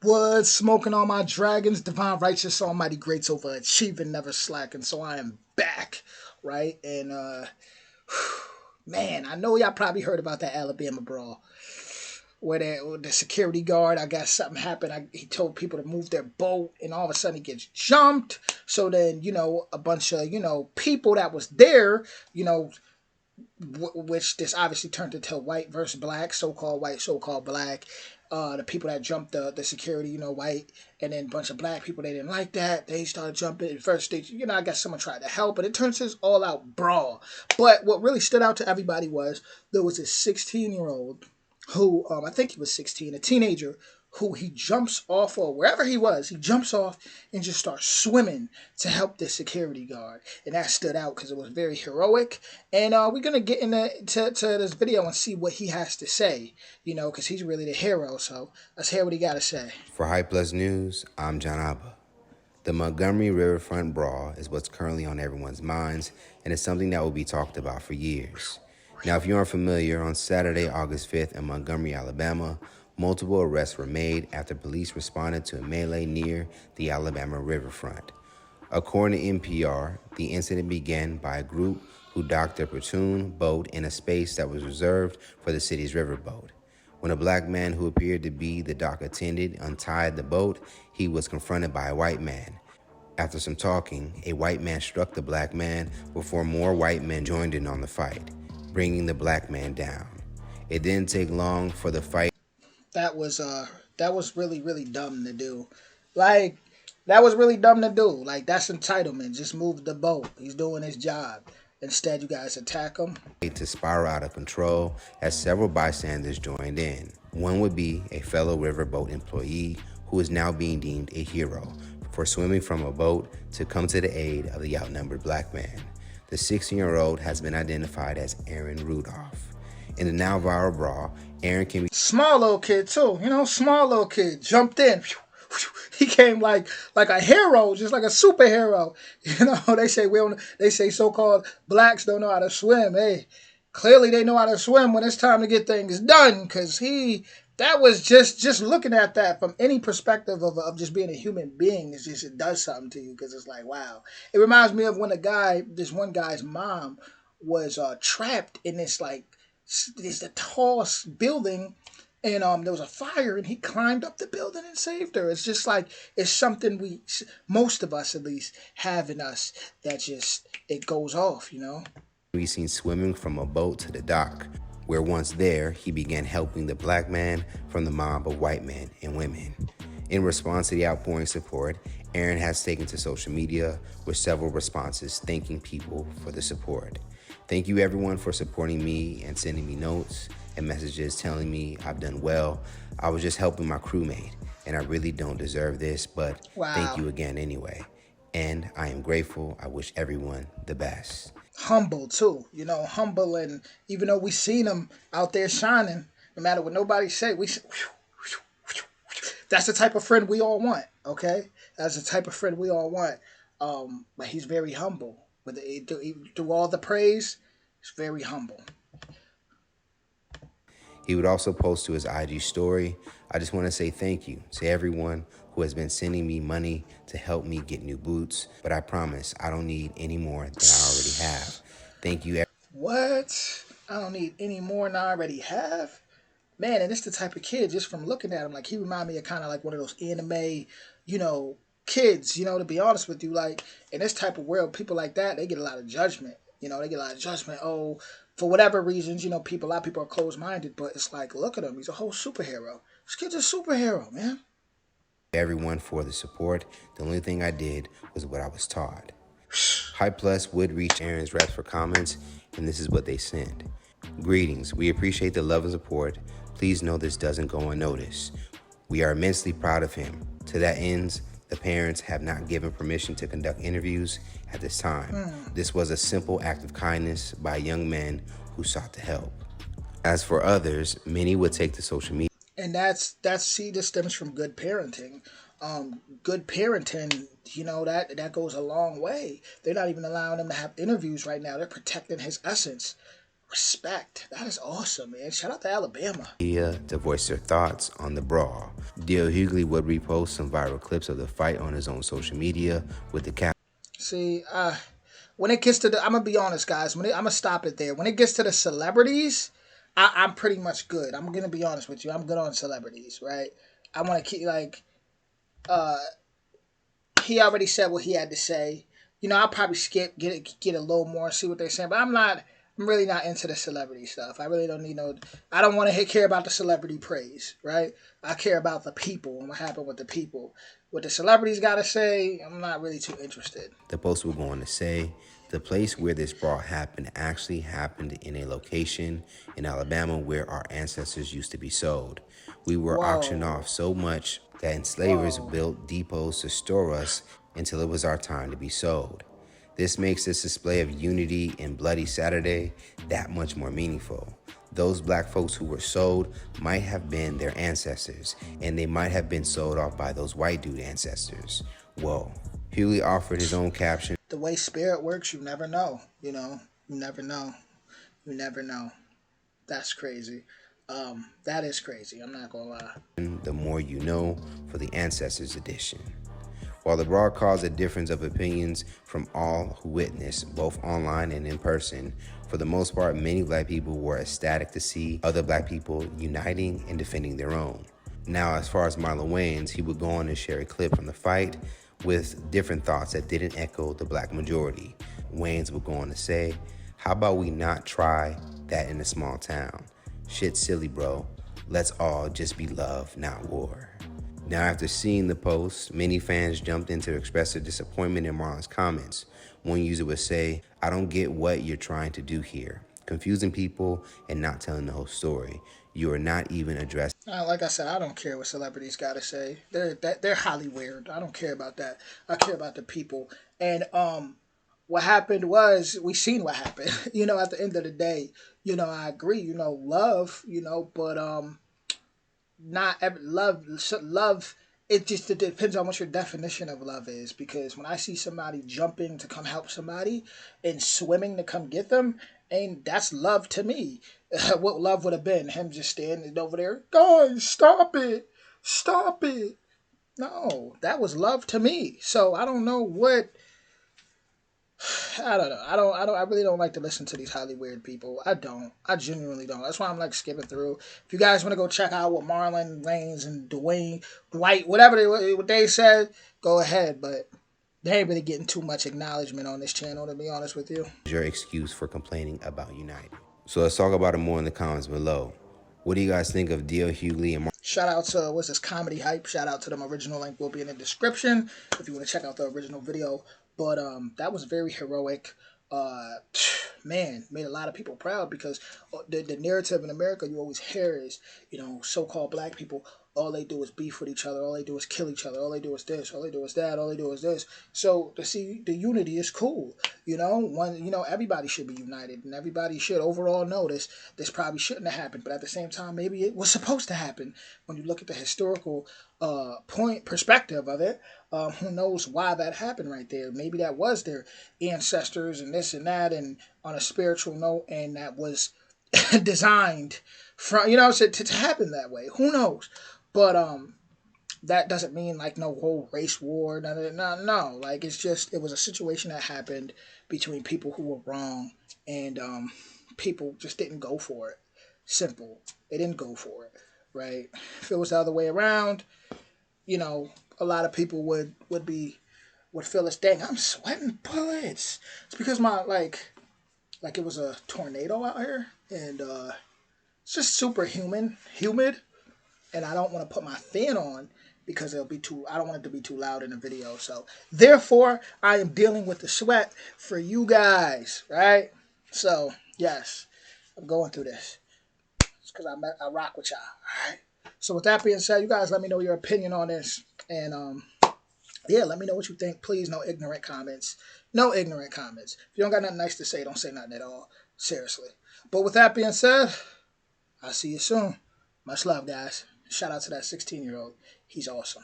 Wood, smoking all my dragons, divine righteous, almighty greats over achieving, never slacking. So I am back, right? And man, I know y'all probably heard about that Alabama brawl where the security guard, I guess something happened. He told people to move their boat, and all of a sudden he gets jumped. So then, a bunch of, people that was there, which this obviously turned into white versus black, so-called white, so-called black. The people that jumped the security, white, and then a bunch of black people, they didn't like that. They started jumping. At first, I guess someone tried to help, but it turns this all-out brawl. But what really stood out to everybody was there was this 16-year-old who, I think he was 16, a teenager, who he jumps off of wherever he was. He jumps off and just starts swimming to help the security guard. And that stood out because it was very heroic. And we're going to get into this video and see what he has to say, because he's really the hero. So let's hear what he got to say. For Hype Plus News, I'm John Abba. The Montgomery Riverfront Brawl is what's currently on everyone's minds, and it's something that will be talked about for years. Now, if you aren't familiar, on Saturday, August 5th in Montgomery, Alabama, multiple arrests were made after police responded to a melee near the Alabama riverfront. According to NPR, the incident began by a group who docked their pontoon boat in a space that was reserved for the city's riverboat. When a black man who appeared to be the dock attendant untied the boat, he was confronted by a white man. After some talking, a white man struck the black man before more white men joined in on the fight, bringing the black man down. It didn't take long for the fight. That was really, really dumb to do. Like, that was really dumb to do. Like, that's entitlement. Just move the boat. He's doing his job. Instead, you guys attack him. To spiral out of control as several bystanders joined in. One would be a fellow riverboat employee who is now being deemed a hero for swimming from a boat to come to the aid of the outnumbered black man. The 16-year-old has been identified as Aaron Rudolph. In the now viral brawl, Aaron can be small little kid too, small little kid jumped in. He came like a hero, just like a superhero. They say so-called blacks don't know how to swim. Hey, clearly they know how to swim when it's time to get things done. Because that was just looking at that from any perspective of just being a human being, it does something to you, because it's like, wow. It reminds me of when this one guy's mom was trapped in this the tallest building, and there was a fire, and he climbed up the building and saved her. It's just like, it's something most of us at least, have in us that just, it goes off, be seen swimming from a boat to the dock, where once there, he began helping the black man from the mob of white men and women. In response to the outpouring support, Aaron has taken to social media with several responses thanking people for the support. Thank you everyone for supporting me and sending me notes and messages telling me I've done well. I was just helping my crewmate, and I really don't deserve this, but wow. Thank you again anyway. And I am grateful. I wish everyone the best. Humble too, humble, and even though we seen him out there shining, no matter what nobody say, that's the type of friend we all want, okay? That's the type of friend we all want. But he's very humble. Through all the praise, he's very humble. He would also post to his IG story, I just want to say thank you to everyone who has been sending me money to help me get new boots, but I promise I don't need any more than I already have. Thank you. What? I don't need any more than I already have? Man, and it's the type of kid, just from looking at him, like he remind me of kind of like one of those anime, kids, to be honest with you. Like, in this type of world, people like that, they get a lot of judgment. They get a lot of judgment. Oh, for whatever reasons, a lot of people are closed-minded, but it's like, look at him. He's a whole superhero. This kid's a superhero, man. Everyone for the support. The only thing I did was what I was taught. Hype Plus would reach Aaron's reps for comments, and this is what they sent. Greetings. We appreciate the love and support. Please know this doesn't go unnoticed. We are immensely proud of him. To that ends, the parents have not given permission to conduct interviews at this time. This was a simple act of kindness by young men who sought to help. As for others, many would take to social media. And this stems from good parenting. Good parenting, that goes a long way. They're not even allowing him to have interviews right now. They're protecting his essence. Respect. That is awesome, man. Shout out to Alabama. To voice their thoughts on the brawl. D.L. Hughley would repost some viral clips of the fight on his own social media with the caption. See, when it gets to the, I'm gonna be honest, guys. I'm gonna stop it there. When it gets to the celebrities, I'm pretty much good. I'm gonna be honest with you. I'm good on celebrities, right? I want to keep like, uh, he already said what he had to say. I'll probably skip, get a little more, see what they're saying. But I'm not. I'm really not into the celebrity stuff. I really don't need no. I don't want to care about the celebrity praise, right? I care about the people and what happened with the people. What the celebrities got to say, I'm not really too interested. The post will go on to say, the place where this brawl happened actually happened in a location in Alabama where our ancestors used to be sold. We were auctioned Whoa. off so much that enslavers built depots to store us until it was our time to be sold. This makes this display of unity in Bloody Saturday that much more meaningful. Those black folks who were sold might have been their ancestors, and they might have been sold off by those white dude ancestors. Whoa. Hughley offered his own caption. The way spirit works, you never know. You never know. You never know. That's crazy. That is crazy. I'm not gonna lie. The more you know for the Ancestors edition. While the brawl caused a difference of opinions from all who witnessed, both online and in person, for the most part, many black people were ecstatic to see other black people uniting and defending their own. Now, as far as Marlon Wayans, he would go on to share a clip from the fight with different thoughts that didn't echo the black majority. Wayans would go on to say, how about we not try that in a small town? Shit silly, bro. Let's all just be love, not war. Now, after seeing the post, many fans jumped in to express their disappointment in Marlon's comments. One user would say, I don't get what you're trying to do here. Confusing people and not telling the whole story. You are not even addressing. Like I said, I don't care what celebrities got to say. They're highly weird. I don't care about that. I care about the people. And what happened was we seen what happened. At the end of the day, I agree. Love. But not every love. It depends on what your definition of love is. Because when I see somebody jumping to come help somebody and swimming to come get them, and that's love to me. What love would have been? Him just standing over there, guys, stop it, stop it. No, that was love to me. So I don't know what. I don't know. I really don't like to listen to these highly weird people. I don't. I genuinely don't. That's why I'm like skipping through. If you guys want to go check out what Marlon Wayans and Dwight, whatever they said, go ahead. But they ain't really getting too much acknowledgement on this channel, to be honest with you. Your excuse for complaining about United. So let's talk about it more in the comments below. What do you guys think of D.L. Hughley and Shout out to, what's this, Comedy Hype. Shout out to them. Original link will be in the description if you want to check out the original video. But that was very heroic. Man, made a lot of people proud because the narrative in America you always hear is, so-called black people, all they do is beef with each other, all they do is kill each other, all they do is this, all they do is that, all they do is this. So to see the unity is cool. Everybody should be united and everybody should overall know this probably shouldn't have happened, but at the same time maybe it was supposed to happen when you look at the historical perspective of it. Who knows why that happened right there? Maybe that was their ancestors and this and that, and on a spiritual note, and that was designed from to happen that way. Who knows? But that doesn't mean like no whole race war. No. Like it was a situation that happened between people who were wrong, and people just didn't go for it. Simple. They didn't go for it. Right? If it was the other way around, a lot of people would feel this, dang, I'm sweating bullets. It's because my like it was a tornado out here, and it's just super humid, and I don't want to put my fan on because I don't want it to be too loud in the video. So therefore, I am dealing with the sweat for you guys, right? So yes, I'm going through this. It's because I rock with y'all, all right? So with that being said, you guys let me know your opinion on this. And yeah, let me know what you think. Please, no ignorant comments. No ignorant comments. If you don't got nothing nice to say, don't say nothing at all. Seriously. But with that being said, I'll see you soon. Much love, guys. Shout out to that 16-year-old. He's awesome.